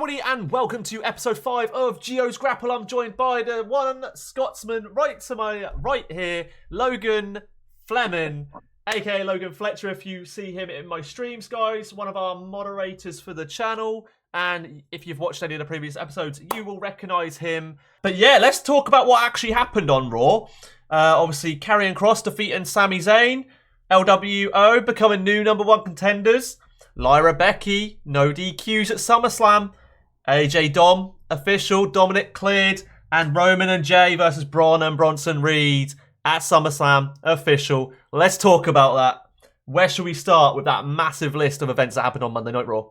everybody, and welcome to episode 5 of GEO'S GRAPPLE. I'm joined by the one Scotsman right to my right here, Logan Fleming, aka Logan Fletcher. If you see him in my streams, guys, one of our moderators for the channel. And if you've watched any of the previous episodes, you will recognise him. But yeah, let's talk about what actually happened on Raw. Obviously, Karrion Kross defeating Sami Zayn. LWO becoming new #1 contenders. Lyra Becky, no DQs at SummerSlam. AJ Dom, official. Dominic cleared. And Roman and Jay versus Braun and Bronson Reed at SummerSlam, official. Let's talk about that. Where should we start with that massive list of events that happened on Monday Night Raw?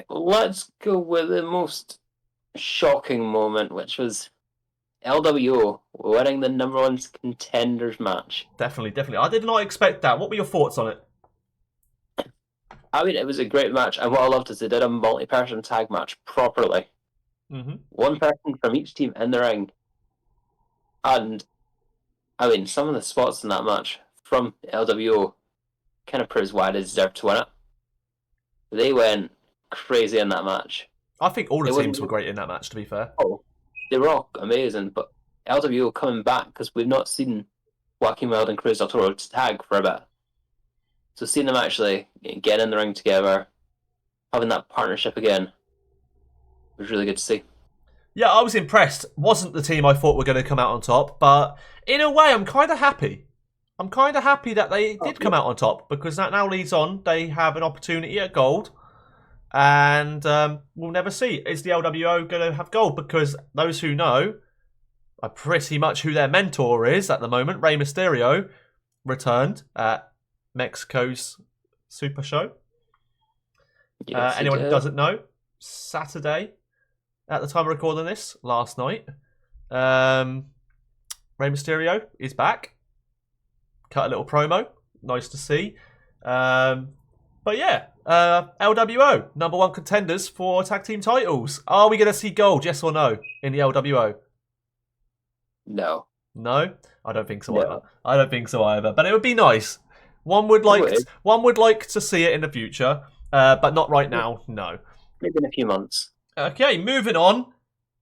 Let's go with the most shocking moment, which was LWO winning the #1 contenders match. Definitely. I did not expect that. What were your thoughts on it? I mean, it was a great match, and what I loved is they did a multi-person tag match properly. One person from each team in the ring. And, I mean, some of the spots in that match from LWO kind of proves why they deserved to win it. They went crazy in that match. I think all the teams were great in that match, to be fair. Oh, they were all amazing, but LWO coming back, because we've not seen Joaquin Wilde and Cruz del Toro tag for a bit. So seeing them actually get in the ring together, having that partnership again, was really good to see. Yeah, I was impressed. Wasn't the team I thought were going to come out on top, but in a way, I'm kind of happy. I'm kind of happy that they did come out on top, because that now leads on. They have an opportunity at gold, and we'll never see. Is the LWO going to have gold? Because those who know are pretty much who their mentor is at the moment. Rey Mysterio returned at Mexico's Super Show. Yes, anyone who doesn't know, Saturday, at the time of recording this, last night, Rey Mysterio is back. Cut a little promo. Nice to see. But yeah, LWO, #1 contenders for tag team titles. Are we going to see gold, yes or no, in the LWO? No. No? I don't think so either. I don't think so either. But it would be nice. One would like to see it in the future, but not right now, no. Maybe in a few months. Okay, moving on.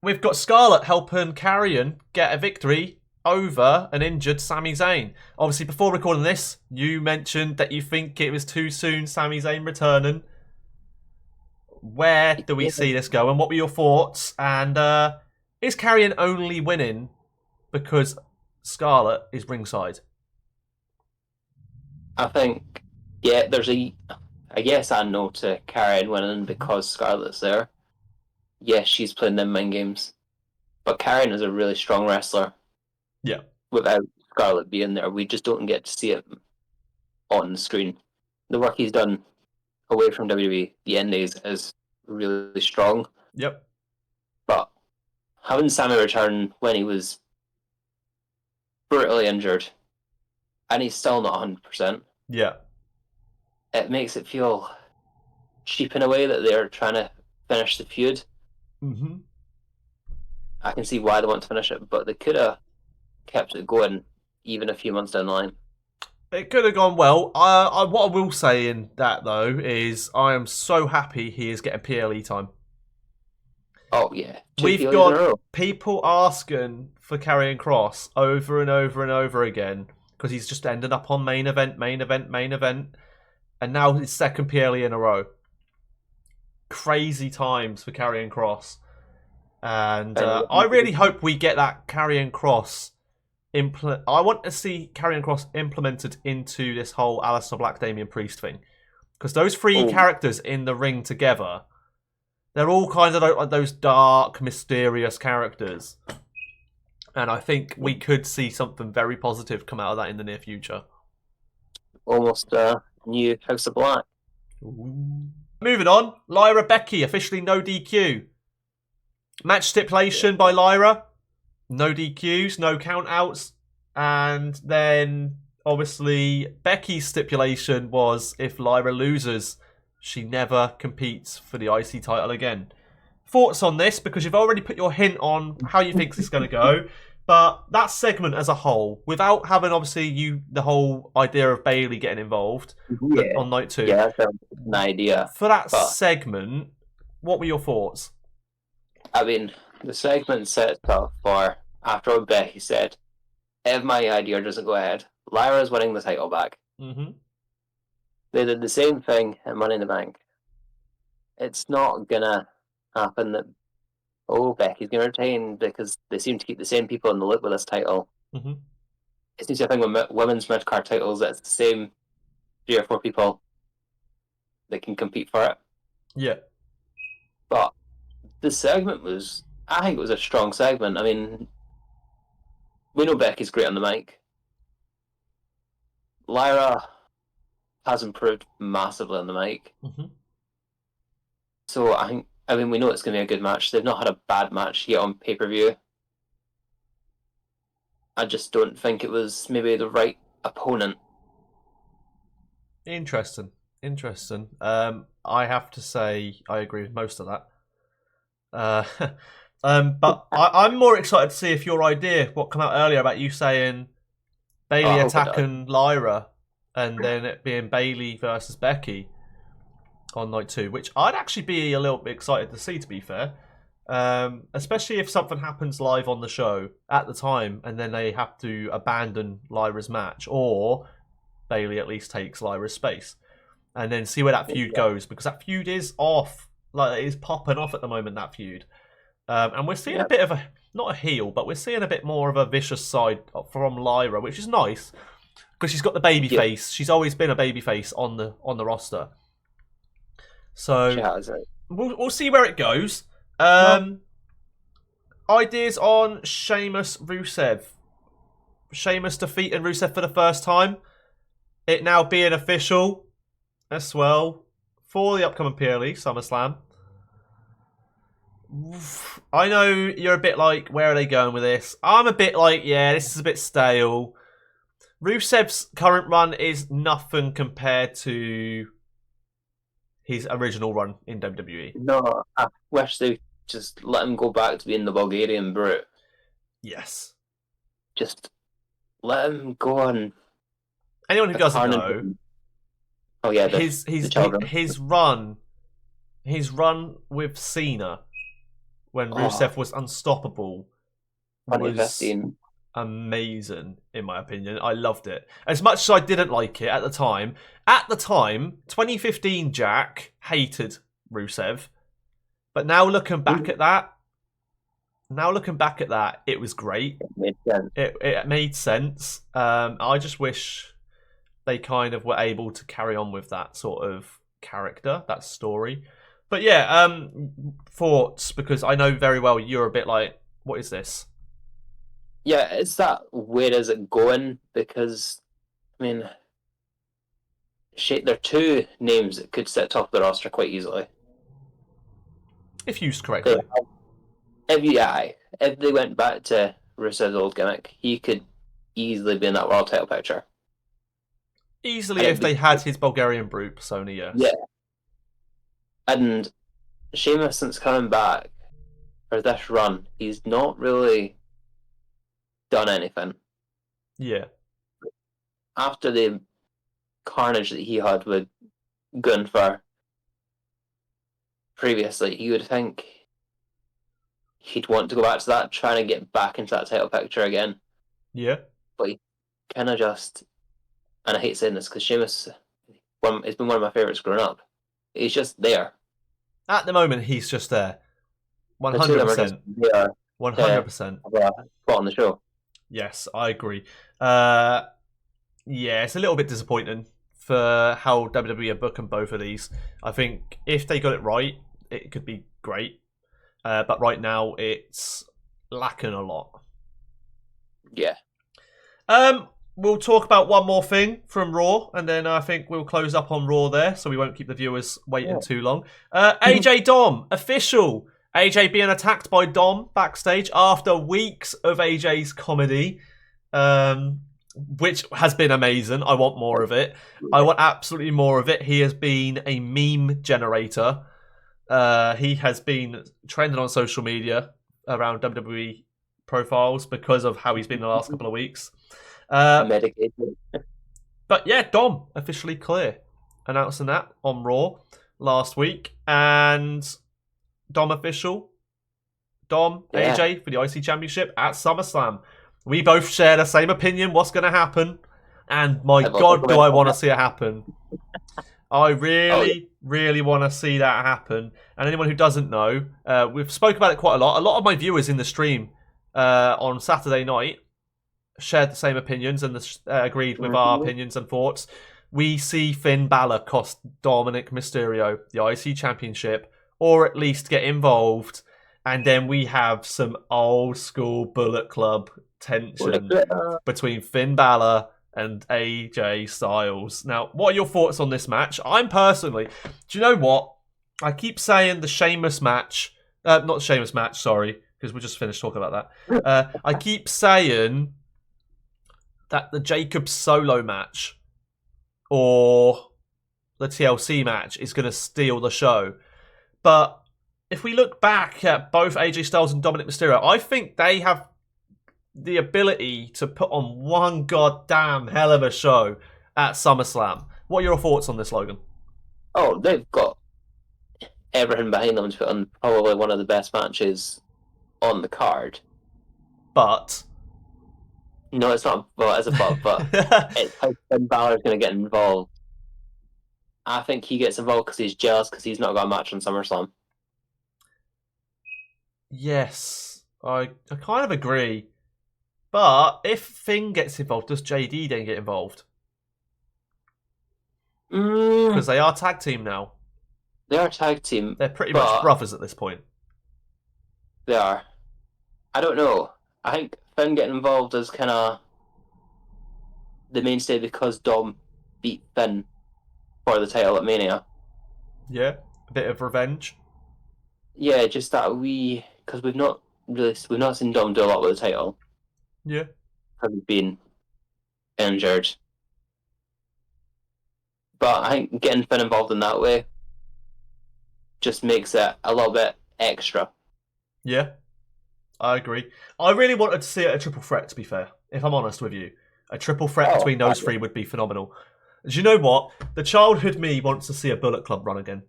We've got Scarlett helping Karrion get a victory over an injured Sami Zayn. Obviously, before recording this, you mentioned that you think it was too soon, Sami Zayn returning. Where do we see this go? And what were your thoughts? And is Karrion only winning because Scarlett is ringside? I think, yeah, there's a yes and no to Karrion winning because Scarlett's there. Yes, she's playing them mind games. But Karrion is a really strong wrestler. Yeah. Without Scarlett being there, we just don't get to see it on the screen. The work he's done away from WWE, the Indies, is really strong. Yep. But having Sami return when he was brutally injured, and he's still not 100%. Yeah. It makes it feel cheap in a way that they're trying to finish the feud. I can see why they want to finish it, but they could have kept it going even a few months down the line. It could have gone well. What I will say in that, though, is I am so happy he is getting PLE time. Oh, yeah. We've got people asking for Karrion Kross over and over and over again because he's just ended up on main event, and now his second PLE in a row. Crazy times for Karrion Kross. And I really hope we get that Karrion Kross I want to see Karrion Kross implemented into this whole Aleister Black, Damian Priest thing. Because those three characters in the ring together, they're all kind of like those dark, mysterious characters. And I think we could see something very positive come out of that in the near future. Almost new House of Black. Moving on, Lyra Becky, officially no DQ. Match stipulation by Lyra. No DQs, no countouts. And then, obviously, Becky's stipulation was if Lyra loses, she never competes for the IC title again. Thoughts on this? Because you've already put your hint on how you think this is going to go. But that segment as a whole, without having, obviously, the whole idea of Bayley getting involved on night 2. Yeah, that's an idea. For that segment, what were your thoughts? I mean, the segment set up for after Becky said, if my idea doesn't go ahead, Lyra's winning the title back. Mm-hmm. They did the same thing at Money in the Bank. It's not gonna happen that Becky's gonna retain because they seem to keep the same people in the loop with this title. Mm-hmm. It seems to think with women's mid-card titles, it's the same 3 or 4 people that can compete for it. Yeah. But the segment was, I think it was a strong segment. I mean, we know Becky's great on the mic. Lyra has improved massively on the mic. Mm-hmm. So I mean, we know it's going to be a good match. They've not had a bad match yet on pay-per-view. I just don't think it was maybe the right opponent. Interesting. I have to say I agree with most of that. But I'm more excited to see if your idea, what came out earlier about you saying Bailey attacking Lyra and then it being Bailey versus Becky on night 2, which I'd actually be a little bit excited to see, to be fair. Especially if something happens live on the show at the time and then they have to abandon Lyra's match, or Bailey at least takes Lyra's space, and then see where that feud goes, because that feud is off. Like, it is popping off at the moment, that feud. And we're seeing a bit of not a heel, but we're seeing a bit more of a vicious side from Lyra, which is nice, because she's got the baby face. She's always been a baby face on the roster. So we'll see where it goes. Ideas on Sheamus Rusev. Sheamus defeating Rusev for the first time. It now being official as well for the upcoming PLE SummerSlam. I know you're a bit like, where are they going with this? I'm a bit like, yeah, this is a bit stale. Rusev's current run is nothing compared to his original run in WWE. No, I wish they just let him go back to being the Bulgarian Brute. Yes. Just let him go on. Anyone who doesn't know, his run with Cena when Rusev was unstoppable was amazing, in my opinion. I loved it. As much as I didn't like it at the time. At the time, 2015 Jack hated Rusev. But now looking back at that, it was great. It made sense. It made sense. I just wish they kind of were able to carry on with that sort of character, that story. But yeah, thoughts, because I know very well you're a bit like, what is this? Yeah, it's that, where is it going? Because, I mean, there are 2 names that could sit top of the roster quite easily. If used correctly. If they went back to Rusev's old gimmick, he could easily be in that world title picture. Easily, if they had his Bulgarian Brute persona, yes. Yeah. And Sheamus, since coming back for this run, he's not really done anything. Yeah. After the carnage that he had with Gunther previously, you would think he'd want to go back to that, trying to get back into that title picture again. Yeah. But he kind of just, and I hate saying this because Sheamus, it's been one of my favourites growing up. He's just there. At the moment, he's just there. 100%. 100%. Spot on the show. Yes, I agree. Yeah, it's a little bit disappointing for how WWE are booking both of these. I think if they got it right, it could be great. But right now, it's lacking a lot. Yeah. We'll talk about one more thing from Raw, and then I think we'll close up on Raw there, so we won't keep the viewers waiting too long. AJ Dom, official. AJ being attacked by Dom backstage after weeks of AJ's comedy, which has been amazing. I want more of it. I want absolutely more of it. He has been a meme generator. He has been trending on social media around WWE profiles because of how he's been the last couple of weeks. Medicated. But yeah, Dom officially clear, announcing that on Raw last week. And Dom official. Dom, Yeah. AJ for the IC Championship at SummerSlam. We both share the same opinion. What's going to happen? And my God, do I want to see it happen. I really, really want to see that happen. And anyone who doesn't know, we've spoke about it quite a lot. A lot of my viewers in the stream on Saturday night shared the same opinions and agreed with our opinions and thoughts. We see Finn Balor cost Dominic Mysterio the IC Championship, or at least get involved. And then we have some old school Bullet Club tension between Finn Balor and AJ Styles. Now, what are your thoughts on this match? I'm personally, do you know what? I keep saying the Sheamus match, not the Sheamus match, sorry, because we just finished talking about that. I keep saying that the Jacob Solo match or the TLC match is going to steal the show. But if we look back at both AJ Styles and Dominic Mysterio, I think they have the ability to put on one goddamn hell of a show at SummerSlam. What are your thoughts on this, Logan? Oh, they've got everything behind them to put on probably one of the best matches on the card. But no, it's not. Well, it's a but it's how Finn Balor's going to get involved. I think he gets involved because he's jealous because he's not got a match on SummerSlam. Yes, I kind of agree. But if Finn gets involved, does JD then get involved? Because they are tag team now. They are tag team. They're pretty much brothers at this point. They are. I don't know. I think Finn getting involved is kind of the mainstay because Dom beat Finn for the title at Mania. Yeah, a bit of revenge. Yeah, just that because we've not seen Dom do a lot with the title. Yeah, because he's been injured. But I think getting Finn involved in that way just makes it a little bit extra. Yeah, I agree. I really wanted to see it a triple threat, to be fair, if I'm honest with you. A triple threat between those three would be phenomenal. Do you know what? The childhood me wants to see a Bullet Club run again.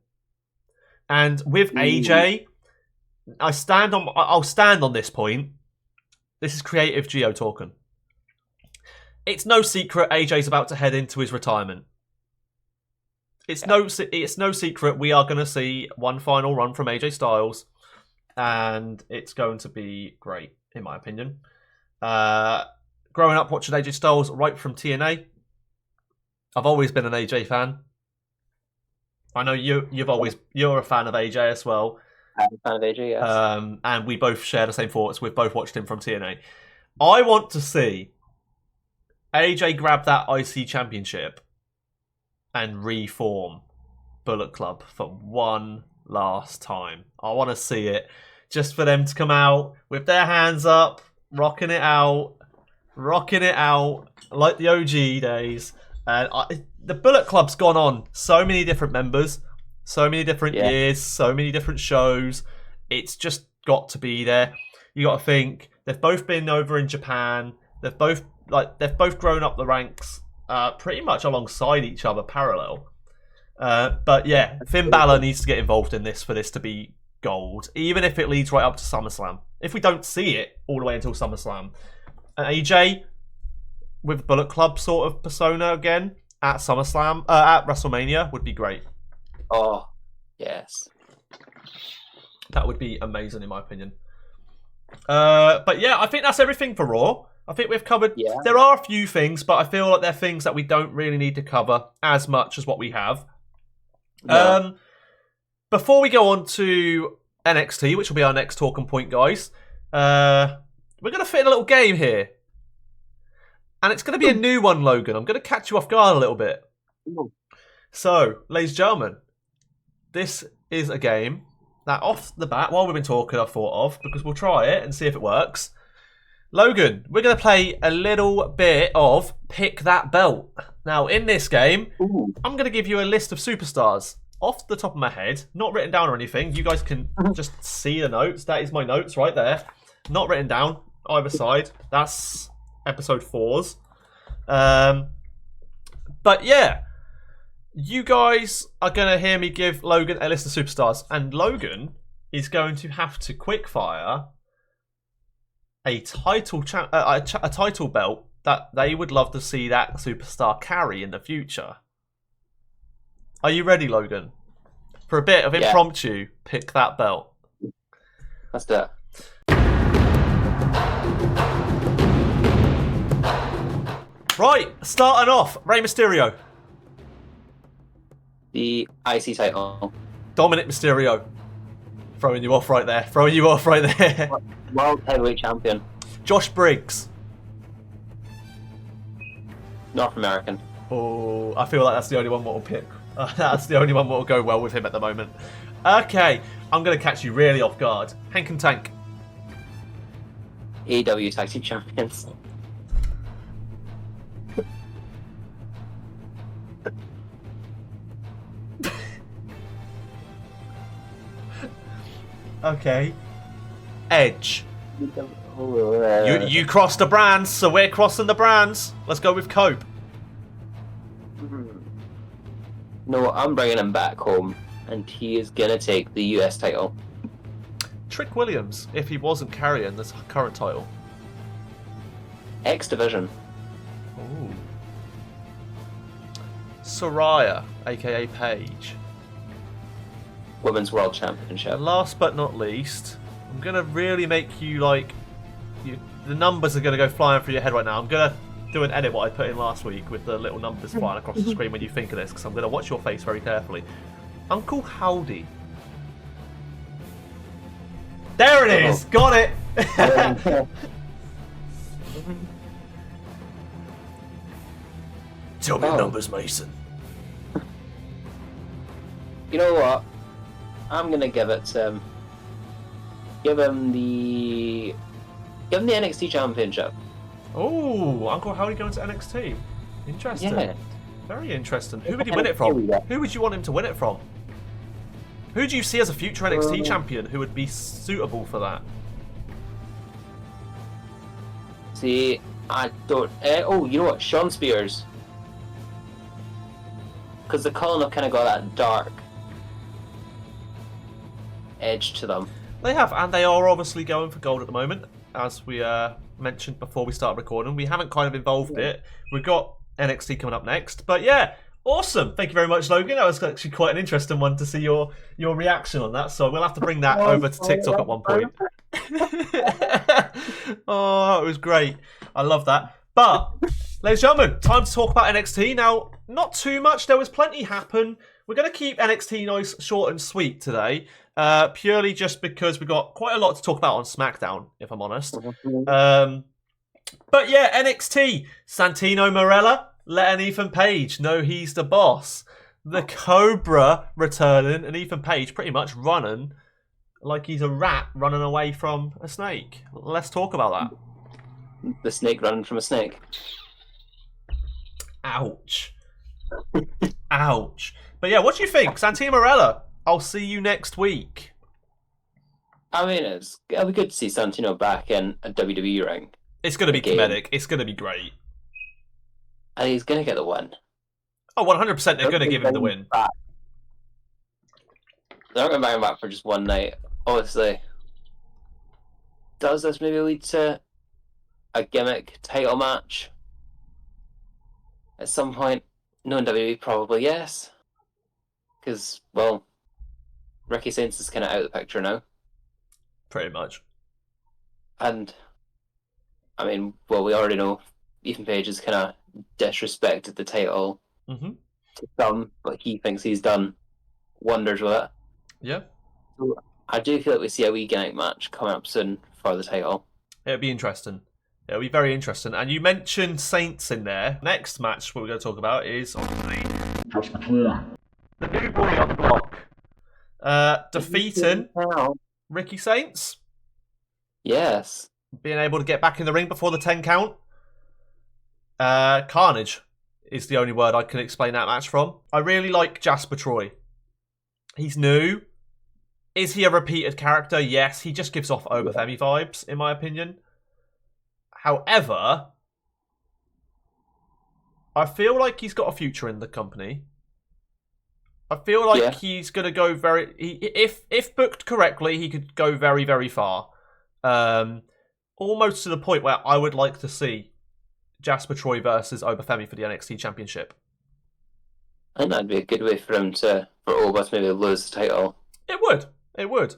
And with AJ, I'll stand on this point. This is creative Geo talking. It's no secret AJ's about to head into his retirement. It's no secret we are going to see one final run from AJ Styles, and it's going to be great, in my opinion. Growing up watching AJ Styles right from TNA, I've always been an AJ fan. I know you're a fan of AJ as well. I'm a fan of AJ, yes. And we both share the same thoughts. We've both watched him from TNA. I want to see AJ grab that IC championship and reform Bullet Club for one last time. I want to see it. Just for them to come out with their hands up, rocking it out like the OG days. And the Bullet Club's gone on so many different members, so many different years, so many different shows. It's just got to be there. You got to think they've both been over in Japan. They've both grown up the ranks pretty much alongside each other, parallel. But yeah, Finn Balor needs to get involved in this for this to be gold, even if it leads right up to SummerSlam. If we don't see it all the way until SummerSlam, AJ with Bullet Club sort of persona again at SummerSlam, at WrestleMania would be great. Oh, yes. That would be amazing in my opinion. But yeah, I think that's everything for Raw. I think we've covered... Yeah. There are a few things, but I feel like they're things that we don't really need to cover as much as what we have. No. Before we go on to NXT, which will be our next talking point, guys, we're going to fit in a little game here. And it's going to be a new one, Logan. I'm going to catch you off guard a little bit. Ooh. So, ladies and gentlemen, this is a game that off the bat, while we've been talking, I've thought of, because we'll try it and see if it works. Logan, we're going to play a little bit of Pick That Belt. Now, in this game, I'm going to give you a list of superstars off the top of my head, not written down or anything. You guys can just see the notes. That is my notes right there. Not written down either side. That's episode 4's. But yeah, you guys are going to hear me give Logan a list of superstars. And Logan is going to have to quickfire a title belt that they would love to see that superstar carry in the future. Are you ready, Logan? For a bit of impromptu, pick that belt. Let's do it. Right, starting off, Rey Mysterio. The IC title. Dominic Mysterio. Throwing you off right there. World Heavyweight Champion. Josh Briggs. North American. Oh, I feel like that's the only one that will pick. That's the only one that will go well with him at the moment. Okay, I'm going to catch you really off guard. Hank and Tank. AEW Tag Team Champions. Okay. Edge. You crossed the brands, so we're crossing the brands. Let's go with Cope. No, I'm bringing him back home, and he is going to take the US title. Trick Williams, if he wasn't carrying this current title. X Division. Ooh. Soraya, aka Paige. Women's World Championship. And last but not least, I'm going to really make you like... the numbers are going to go flying through your head right now. I'm going to do an edit what I put in last week with the little numbers flying across the screen when you think of this, because I'm going to watch your face very carefully. Uncle Howdy. There it is! Got it! Tell me the numbers, Mason. You know what? I'm gonna give it give him the NXT Championship. Oh, Uncle Howdy going to NXT. Interesting. Yeah. Very interesting. Who would he win it from? Who would you want him to win it from? Who do you see as a future NXT champion who would be suitable for that? See, I don't. Oh, you know what? Sean Spears. Because the Cullen have kind of got that dark edge to them. They have, and they are obviously going for gold at the moment, as we mentioned before we started recording. We haven't kind of involved it. We've got NXT coming up next, but yeah, awesome. Thank you very much, Logan. That was actually quite an interesting one to see your reaction on that. So we'll have to bring that over to TikTok at one point. Oh, it was great. I love that. But, ladies and gentlemen, time to talk about NXT. Now, not too much. There was plenty happen. We're going to keep NXT nice, short and sweet today. Purely just because we've got quite a lot to talk about on SmackDown, if I'm honest. But yeah, NXT. Santino Marella letting Ethan Page know he's the boss. The Cobra returning, and Ethan Page pretty much running like he's a rat running away from a snake. Let's talk about that. The snake running from a snake. Ouch. Ouch. But yeah, what do you think? Santino Marella, I'll see you next week. I mean, it'll be good to see Santino back in a WWE ring. It's going to be comedic. It's going to be great. And he's going to get the win. Oh, 100% they're going to give him the win. Back. They're not going to bring him back for just one night. Obviously, does this maybe lead to a gimmick title match at some point? No, in WWE, probably yes. Because, well, Ricky Saints is kind of out of the picture now. Pretty much. And, I mean, well, we already know Ethan Page has kind of disrespected the title to some, but he thinks he's done wonders with it. Yeah. So I do feel like we see a wee gimmick match coming up soon for the title. It'll be interesting. It'll be very interesting. And you mentioned Saints in there. Next match what we're going to talk about is obviously the new boy on the block. Defeating Ricky Saints. Yes. Being able to get back in the ring before the 10 count. Carnage is the only word I can explain that match from. I really like Jasper Troy. He's new. Is he a repeated character? Yes. He just gives off Obafemi vibes, in my opinion. However, I feel like he's got a future in the company. I feel like he's going to go very... if booked correctly, he could go very, very far. Almost to the point where I would like to see Jasper Troy versus Obafemi for the NXT Championship. I think that'd be a good way for him for Oba to maybe lose the title. It would. It would.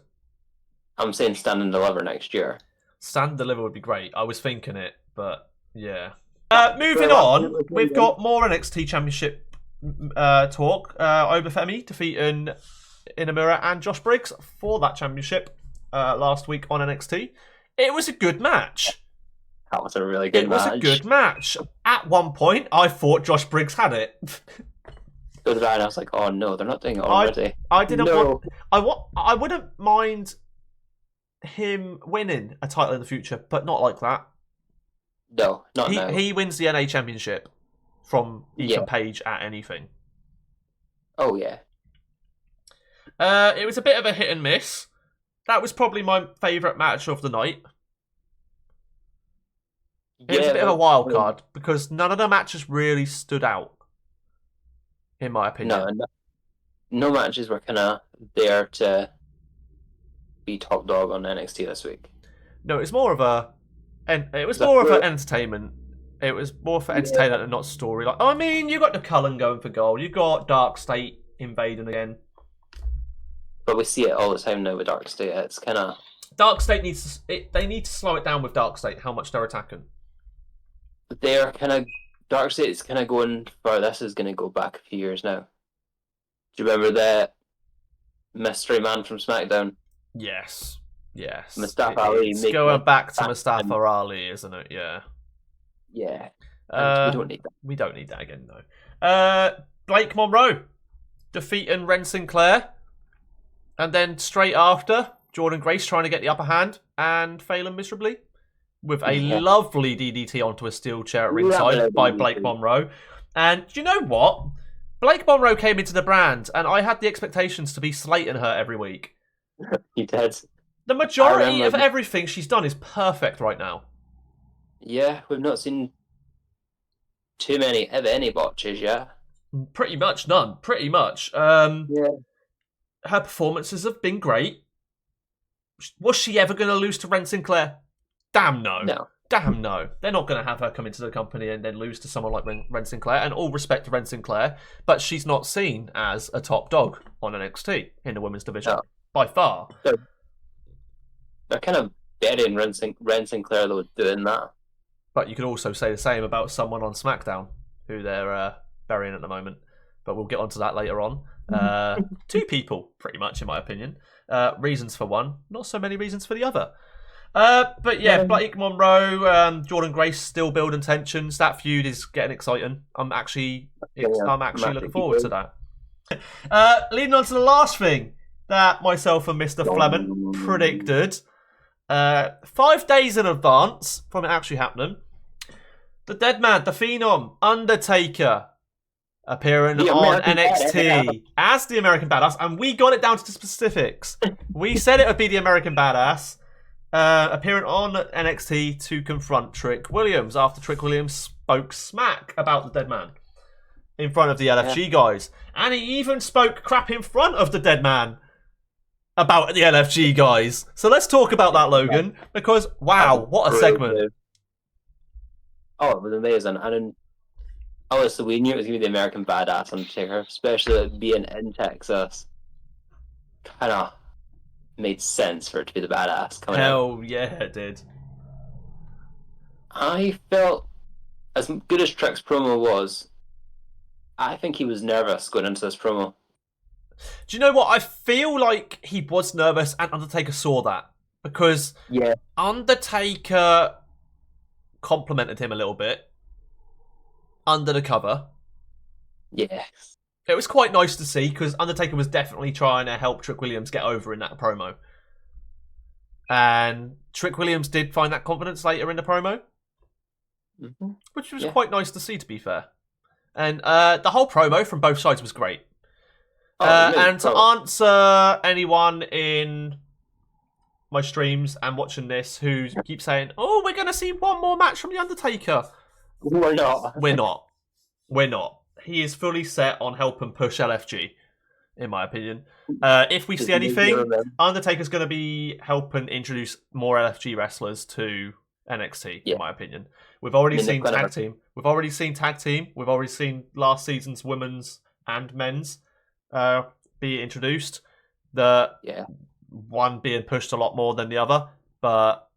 I'm saying stand and deliver next year. Stand and deliver would be great. I was thinking it, but yeah. Moving on, we've got more NXT Championship talk. Obafemi defeating Inamura and Josh Briggs for that championship last week on NXT. It was a good match. That was a really good match. It was a good match. At one point, I thought Josh Briggs had it. So did I, and I was like, "Oh no, they're not doing it already." I didn't want. I wouldn't mind him winning a title in the future, but not like that. No, not now. He wins the NA Championship from Ethan Page at anything. Oh yeah. It was a bit of a hit and miss. That was probably my favourite match of the night. It was a bit of a wild card because none of the matches really stood out, in my opinion. No matches were kind of there to be top dog on NXT this week. No, it was more of a... It was more of an entertainment. It was more for entertainment and not story. Like, I mean, you got the Cullen going for goal. You got Dark State invading again. But we see it all the time now with Dark State. It's kind of... Dark State needs to... They need to slow it down with Dark State, how much they're attacking. They're kind of... Dark State's kind of going for... This is going to go back a few years now. Do you remember the mystery man from SmackDown? Yes. Mustafa Ali. It's going back to Mustafa Ali, isn't it? Yeah. Yeah. We don't need that. We don't need that again, no. Blake Monroe defeating Ren Sinclair. And then straight after, Jordan Grace trying to get the upper hand and failing miserably. With a lovely DDT onto a steel chair at ringside by Blake Monroe. And do you know what? Blake Monroe came into the brand and I had the expectations to be slating her every week. He did. The majority of everything she's done is perfect right now. Yeah, we've not seen too many, if any, botches yet. Pretty much none. Pretty much. Yeah. Her performances have been great. Was she ever going to lose to Ren Sinclair? Damn no. No. Damn no. They're not going to have her come into the company and then lose to someone like Ren Sinclair. And all respect to Ren Sinclair, but she's not seen as a top dog on NXT in the women's division. No. By far. They're kind of burying Ren Sinclair, though, doing that. But you could also say the same about someone on SmackDown, who they're burying at the moment. But we'll get onto that later on. Two people, pretty much, in my opinion. Reasons for one, not so many reasons for the other. But yeah, Blake Monroe, Jordan Grace still building tensions. That feud is getting exciting. I'm actually looking forward to that. Leading on to the last thing that myself and Mr. Fleming predicted 5 days in advance from it actually happening. The Dead Man, the Phenom, Undertaker, appearing on NXT as the American Badass, and we got it down to the specifics. We said it would be the American Badass, appearing on NXT to confront Trick Williams after Trick Williams spoke smack about the Dead Man in front of the LFG guys. And he even spoke crap in front of the Dead Man about the LFG guys. So let's talk about that, Logan, because wow, what a segment. Oh, it was amazing. And obviously we knew it was going to be the American Badass Undertaker, especially being in Texas. Kind of made sense for it to be the badass coming Hell yeah, it did. I felt, as good as Trick's promo was, I think he was nervous going into this promo. Do you know what? I feel like he was nervous and Undertaker saw that. Because Undertaker complimented him a little bit under the cover. Yeah. It was quite nice to see because Undertaker was definitely trying to help Trick Williams get over in that promo. And Trick Williams did find that confidence later in the promo. Mm-hmm. Which was quite nice to see, to be fair. And the whole promo from both sides was great. And to answer anyone in my streams and watching this who keeps saying, oh, we're going to see one more match from The Undertaker. We're not. We're not. He is fully set on helping push LFG. in my opinion. If we see anything, Undertaker's going to be helping introduce more LFG wrestlers to NXT, in my opinion. We've already seen tag team. We've already seen tag team. We've already seen last season's women's and men's be introduced. The one being pushed a lot more than the other, but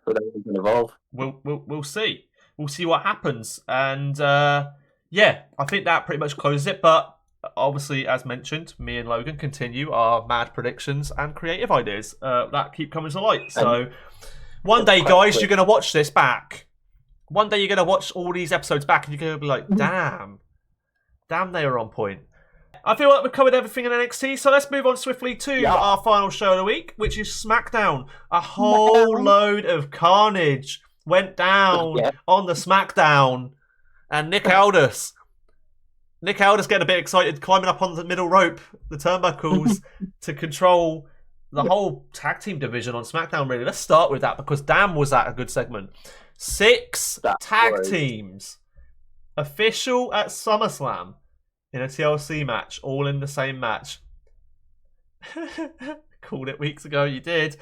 we'll see. We'll see what happens, and I think that pretty much closes it. But obviously, as mentioned, me and Logan continue our mad predictions and creative ideas that keep coming to light. So one day, guys, you're going to watch this back. One day you're going to watch all these episodes back and you're going to be like, damn, they were on point. I feel like we've covered everything in NXT, so let's move on swiftly to our final show of the week, which is SmackDown. A whole load of carnage went down on the SmackDown. And Nick Aldis getting a bit excited, climbing up on the middle rope, the turnbuckles, to control the whole tag team division on SmackDown, really. Let's start with that, because damn was that a good segment. 6 tag teams. Official at SummerSlam. In a TLC match. All in the same match. Called it weeks ago. You did.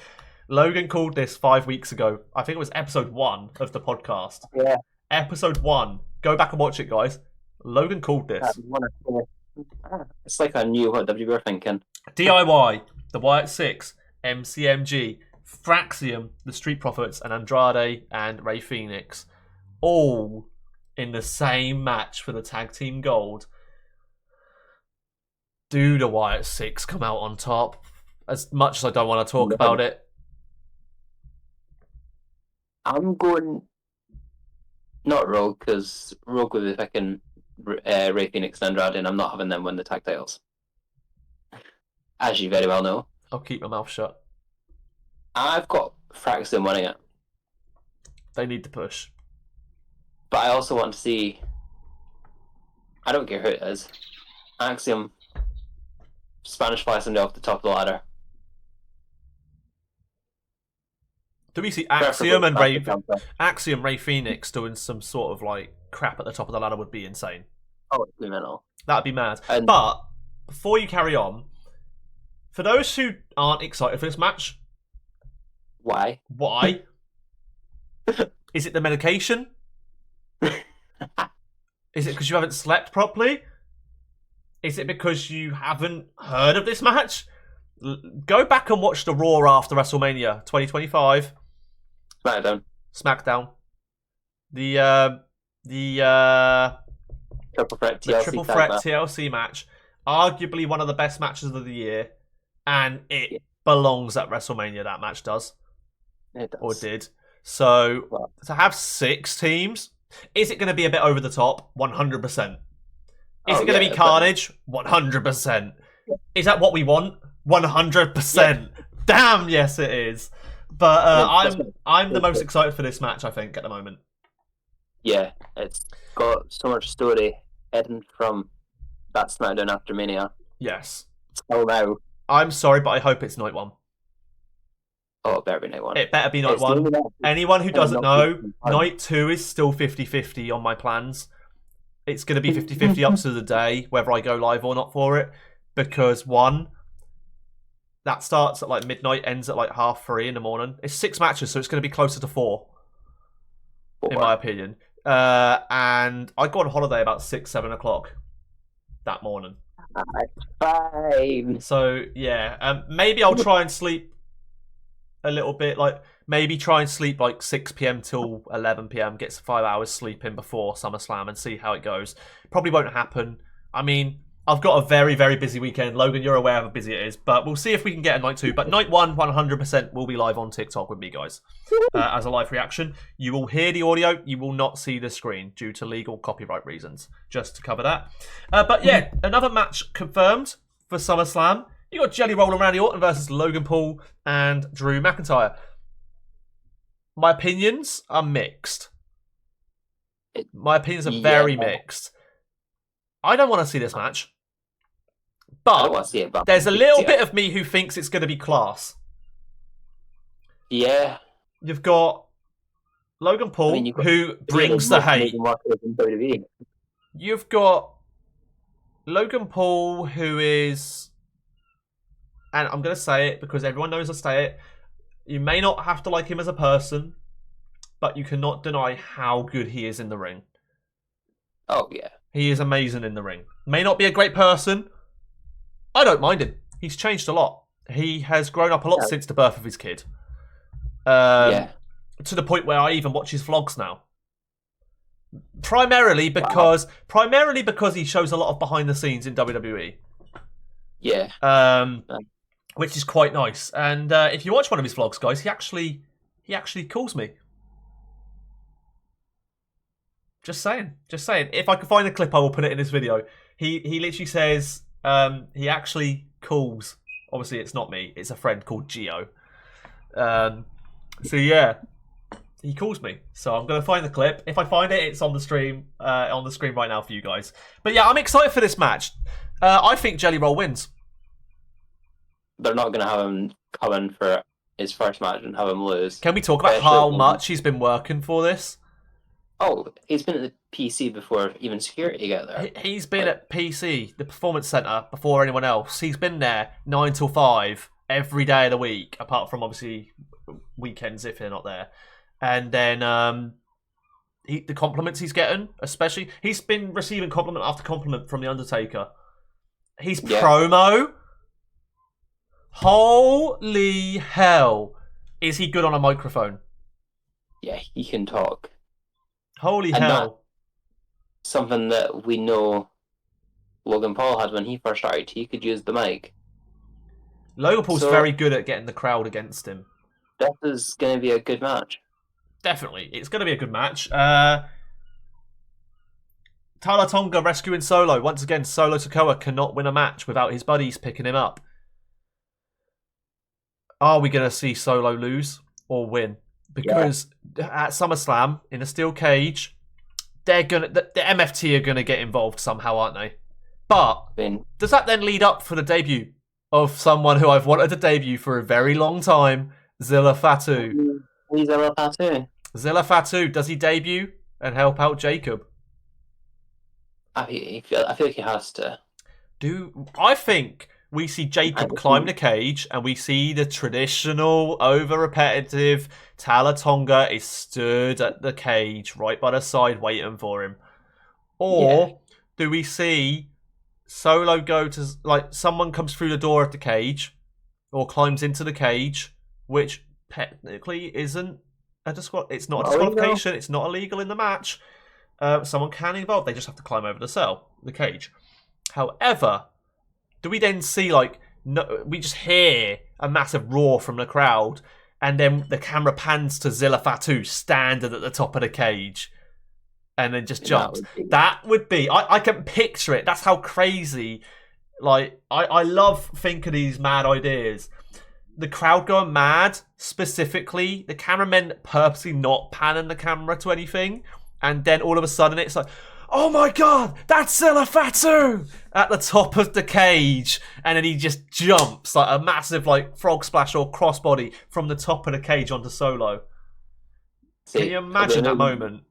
Logan called this 5 weeks ago. I think it was episode 1 of the podcast. Yeah. Episode 1. Go back and watch it, guys. Logan called this. It's like I knew what WWE were thinking. DIY. The Wyatt 6. MCMG. Fraxium, the Street Profits, and Andrade and Rey Fenix, all in the same match for the tag team gold. Do the Wyatt 6 come out on top? As much as I don't want to talk about it. I'm going not Rogue, because Rogue will be picking Rey Fenix and Andrade, and I'm not having them win the tag titles. As you very well know. I'll keep my mouth shut. I've got Fraxton winning it. They need to push. But I also want to see... I don't care who it is. Axiom. Spanish fly somebody off the top of the ladder. Do we see Axiom and Rey Fenix doing some sort of like crap at the top of the ladder would be insane. Oh, it'd be mental. That'd be mad. But before you carry on, for those who aren't excited for this match... Why? Is it the medication? Is it because you haven't slept properly? Is it because you haven't heard of this match? Go back and watch the Raw after WrestleMania 2025. SmackDown. The Triple Threat TLC match. Arguably one of the best matches of the year. And it belongs at WrestleMania, that match does. It does. Or did. So, to have 6 teams, is it going to be a bit over the top? 100%. Is it going to be carnage? 100%. Is that what we want? 100%. Yeah. Damn, yes it is. But I'm the most excited for this match, I think, at the moment. Yeah, it's got so much story heading from that SmackDown after Mania. Yes. Oh no. I'm sorry, but I hope it's night 1. Oh, it better be night 1. It better be night 1. Anyone who doesn't know, night 2 is still 50-50 on my plans. It's going to be 50-50 up to the day, whether I go live or not for it. Because 1, that starts at like midnight, ends at like 3:30 in the morning. It's 6 matches, so it's going to be closer to 4. In my opinion. And I go on holiday about 6-7 o'clock that morning. Fine. So, yeah. Maybe I'll try and sleep a little bit. Like, maybe try and sleep like 6 p.m. till 11 p.m. Get 5 hours sleep in before SummerSlam and see how it goes. Probably won't happen. I mean, I've got a very, very busy weekend. Logan, you're aware of how busy it is. But we'll see if we can get a night 2. But night 1, 100% will be live on TikTok with me, guys. As a live reaction. You will hear the audio. You will not see the screen due to legal copyright reasons. Just to cover that. But yeah, another match confirmed for SummerSlam. You got Jelly Roll and Randy Orton versus Logan Paul and Drew McIntyre. My opinions are mixed. My opinions are very mixed. I don't want to see this match. But there's a little bit of me who thinks it's going to be class. Yeah. You've got Logan Paul, who brings the hate. You've got Logan Paul, who is and I'm going to say it because everyone knows I say it, you may not have to like him as a person, but you cannot deny how good he is in the ring. Oh, yeah. He is amazing in the ring. May not be a great person. I don't mind him. He's changed a lot. He has grown up a lot since the birth of his kid. To the point where I even watch his vlogs now. Primarily because he shows a lot of behind the scenes in WWE. Yeah. Which is quite nice. And if you watch one of his vlogs, guys, he actually calls me. Just saying. If I can find the clip, I will put it in this video. He literally says he actually calls. Obviously, it's not me. It's a friend called Geo. So yeah, he calls me. So I'm gonna find the clip. If I find it, it's on the stream right now for you guys. But yeah, I'm excited for this match. I think Jelly Roll wins. They're not gonna have him come in for his first match and have him lose. Can we talk about how much he's been working for this? Oh, he's been at the PC before even security got there. He's been at PC, the Performance Centre, before anyone else. He's been there 9 till 5 every day of the week, apart from obviously weekends if they're not there. And then the compliments he's getting, especially, he's been receiving compliment after compliment from The Undertaker. His promo, holy hell, is he good on a microphone? Yeah, he can talk. Holy hell. Something that we know Logan Paul had when he first started. He could use the mic. Logan Paul's very good at getting the crowd against him. This is going to be a good match. Definitely. It's going to be a good match. Tala Tonga rescuing Solo. Once again, Solo Sikoa cannot win a match without his buddies picking him up. Are we going to see Solo lose or win? Because at SummerSlam, in a steel cage, the MFT are gonna get involved somehow, aren't they? But does that then lead up for the debut of someone who I've wanted to debut for a very long time, Zilla Fatu? Zilla Fatu. Zilla Fatu, does he debut and help out Jacob? I feel like he has to. I think we see Jacob climb the cage and we see the traditional, over-repetitive Tala Tonga is stood at the cage right by the side waiting for him. Or do we see Solo go to, like, someone comes through the door of the cage or climbs into the cage, which technically isn't it's not a disqualification, it's not illegal in the match. Someone can involve, they just have to climb over the cage. However, do we then see, like, we just hear a massive roar from the crowd, and then the camera pans to Zilla Fatu standing at the top of the cage, and then just jumps. That would be, I can picture it. That's how crazy, like, I love thinking these mad ideas. The crowd going mad, specifically, the cameramen purposely not panning the camera to anything, and then all of a sudden it's like, oh my god, that's Zilla Fatu at the top of the cage. And then he just jumps like a massive like frog splash or crossbody from the top of the cage onto Solo. Can you imagine that moment?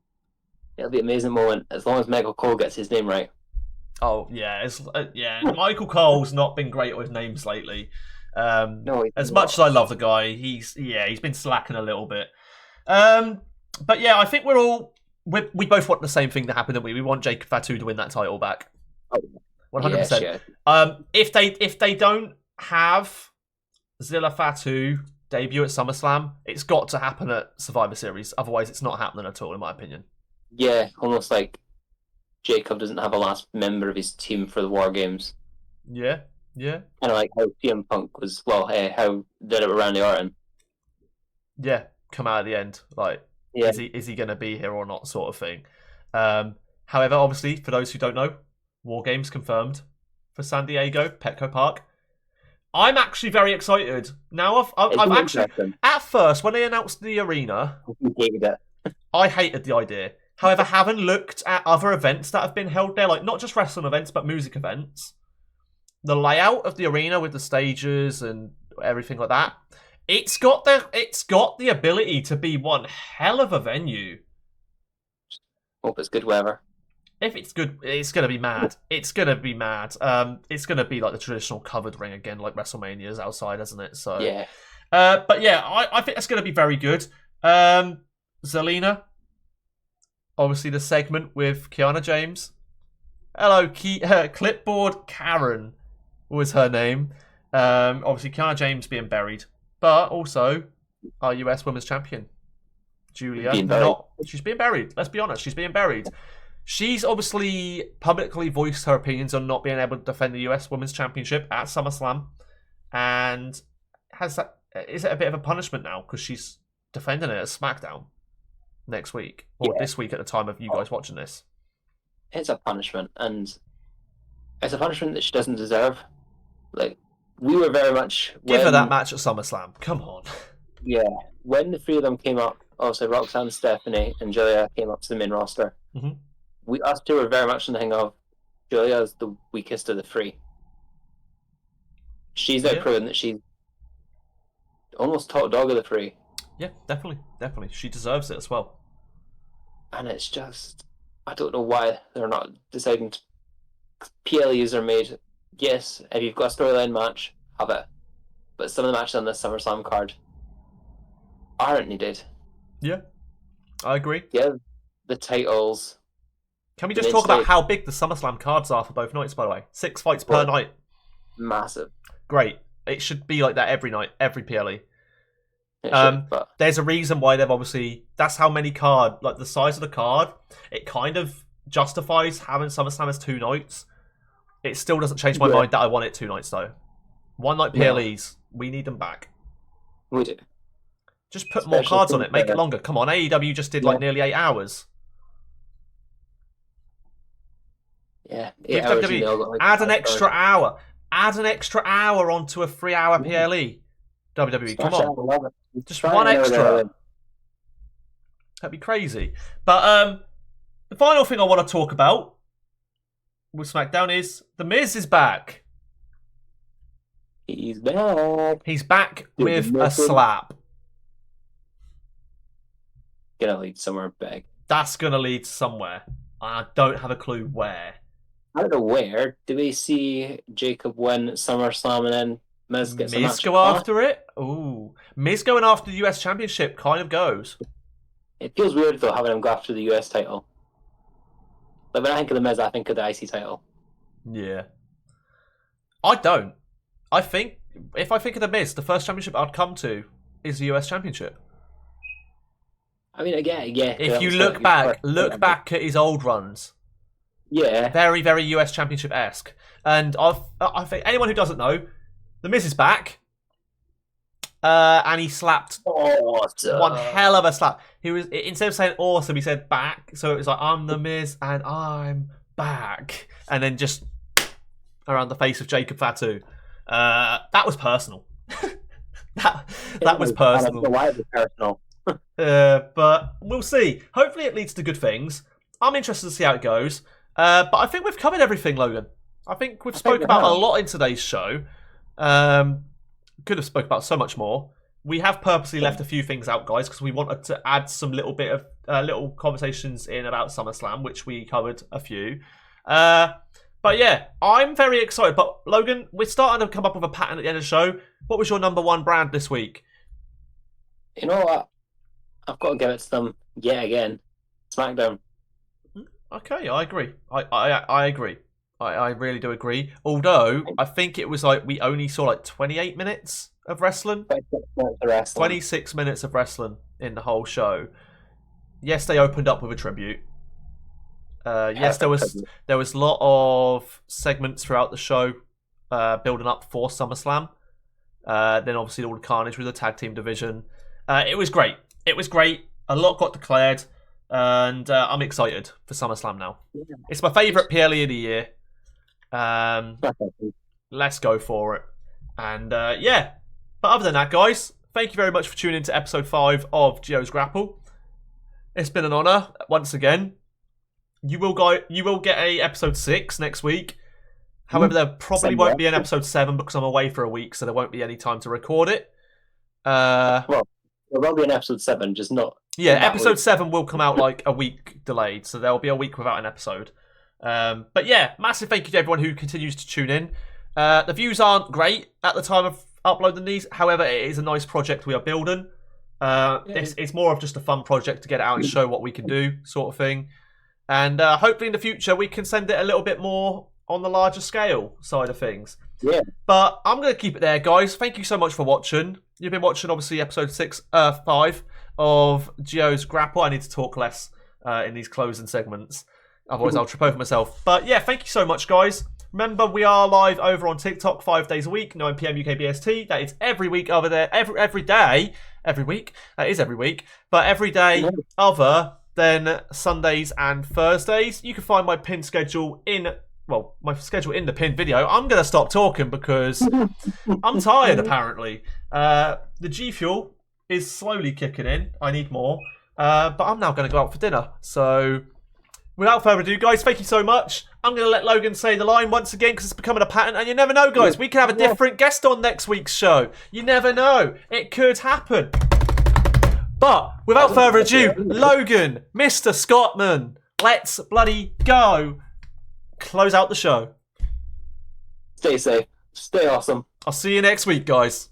It'll be an amazing moment as long as Michael Cole gets his name right. Oh, yeah. Michael Cole's not been great with names lately. No, as much as I love the guy, he's been slacking a little bit. But yeah, I think we both want the same thing to happen, don't we? We want Jacob Fatu to win that title back. 100%. Yeah. If they don't have Zilla Fatu debut at SummerSlam, it's got to happen at Survivor Series. Otherwise, it's not happening at all, in my opinion. Yeah, almost like Jacob doesn't have a last member of his team for the War Games. Yeah. Kind of like how CM Punk was, how did it with Randy Orton. Yeah, come out at the end. Like, is he going to be here or not, sort of thing. However, obviously, for those who don't know, War Games confirmed for San Diego, Petco Park. I'm actually very excited. Now, I've actually, at first, when they announced the arena, I hated the idea. However, having looked at other events that have been held there, like not just wrestling events, but music events, the layout of the arena with the stages and everything like that, it's got the ability to be one hell of a venue. Hope it's good weather. if it's good, it's gonna be mad. It's gonna be mad. It's gonna be like the traditional covered ring again, like WrestleMania's outside, isn't it? So Yeah. But yeah, I think that's gonna be very good. Zelina, obviously the segment with Kiana James. Hello, Clipboard Karen was her name. Obviously Kiana James being buried, but also our US Women's Champion, Julia. She's being buried. Let's be honest, she's being buried. She's obviously publicly voiced her opinions on not being able to defend the US Women's Championship at SummerSlam, and is it a bit of a punishment now because she's defending it at SmackDown next week or this week at the time of you guys watching this? It's a punishment, and it's a punishment that she doesn't deserve. Like, we were very much... Give her that match at SummerSlam. Come on. Yeah. When the three of them came up, also Roxanne, Stephanie, and Julia came up to the main roster, us two were very much in the thing of Julia's the weakest of the three. She's now proven that she's almost top dog of the three. Yeah, definitely. She deserves it as well. And it's just... I don't know why they're not deciding to... PLEs are made. Yes, if you've got a storyline match, have it. But some of the matches on this SummerSlam card aren't needed. Yeah, I agree. Yeah, the titles. Can we just talk about how big the SummerSlam cards are for both nights, by the way? 6 fights per night. Massive. Great. It should be like that every night, every PLE. But there's a reason why they've obviously... That's how many card... Like, the size of the card, it kind of justifies having SummerSlam as 2 nights. It still doesn't change my mind that I want it 2 nights, though. 1 night PLEs. We need them back. We do. Just put more cards on it. Make it longer. Come on, AEW just did like nearly 8 hours. Yeah. Give WWE, add an extra hour. Add an extra hour onto a 3-hour PLE. WWE, come on. Just 1 extra. That'd be crazy. But the final thing I want to talk about with SmackDown is The Miz is back. He's back. He's back with a slap. Gonna lead somewhere big. That's gonna lead somewhere. I don't have a clue where. I don't know where. Do we see Jacob win SummerSlam and then Miz gets a match? Go after it? Ooh. Miz going after the US Championship kind of goes. It feels weird though having him go after the US title. Like when I think of the Miz, I think of the IC title. Yeah. I don't. I think if I think of the Miz, the first championship I'd come to is the US Championship. I mean, again, yeah. If you look back at his old runs. Yeah. Very, very US Championship-esque. And I think anyone who doesn't know, The Miz is back. And he slapped one hell of a slap. He was, instead of saying awesome, he said back. So it was like, I'm The Miz and I'm back. And then just around the face of Jacob Fatu. That was personal. that was personal. Why it was personal. But we'll see. Hopefully it leads to good things. I'm interested to see how it goes. But I think we've covered everything, Logan. I think we've spoke about a lot in today's show. Could have spoke about so much more. We have purposely left a few things out, guys, because we wanted to add some little bit of little conversations in about SummerSlam, which we covered a few. But yeah, I'm very excited. But Logan, we're starting to come up with a pattern at the end of the show. What was your number 1 brand this week? You know what? I've got to give it to them yet again. SmackDown. Okay, I agree. I agree. I really do agree. Although, I think it was like we only saw like 28 minutes of wrestling. 26 minutes of wrestling in the whole show. Yes, they opened up with a tribute. Yes, there was a lot of segments throughout the show building up for SummerSlam. Then obviously all the carnage with the tag team division. It was great. It was great. A lot got declared. And I'm excited for SummerSlam now. Yeah. It's my favourite PLE of the year. Let's go for it. And yeah. But other than that, guys, thank you very much for tuning in to episode 5 of GEO'S Grapple. It's been an honour once again. You will get a episode 6 next week. However, there probably won't be an episode 7 because I'm away for a week, so there won't be any time to record it. Well, there will be an episode 7, just not. Yeah, episode 7 will come out like a week delayed, so there will be a week without an episode. But yeah, massive thank you to everyone who continues to tune in. The views aren't great at the time of uploading these. However, it is a nice project we are building. It's more of just a fun project to get it out and show what we can do, sort of thing. And hopefully in the future we can send it a little bit more on the larger scale side of things. Yeah. But I'm going to keep it there, guys. Thank you so much for watching. You've been watching, obviously, episode 5 of GEO'S GRAPPLE. I need to talk less in these closing segments. Otherwise, I'll trip over myself. But yeah, thank you so much, guys. Remember, we are live over on TikTok 5 days a week, 9 PM UK BST. That is every week over there. Every day. Every week. That is every week. But every day other than Sundays and Thursdays. You can find my pin schedule in... Well, my schedule in the pinned video. I'm going to stop talking because I'm tired, apparently. The G Fuel is slowly kicking in. I need more. But I'm now going to go out for dinner. So, without further ado, guys, thank you so much. I'm going to let Logan say the line once again because it's becoming a pattern. And you never know, guys. We can have a different guest on next week's show. You never know. It could happen. But, without further ado, Logan, Mr. Scottman, let's bloody go. Close out the show. Stay safe. Stay awesome. I'll see you next week, guys.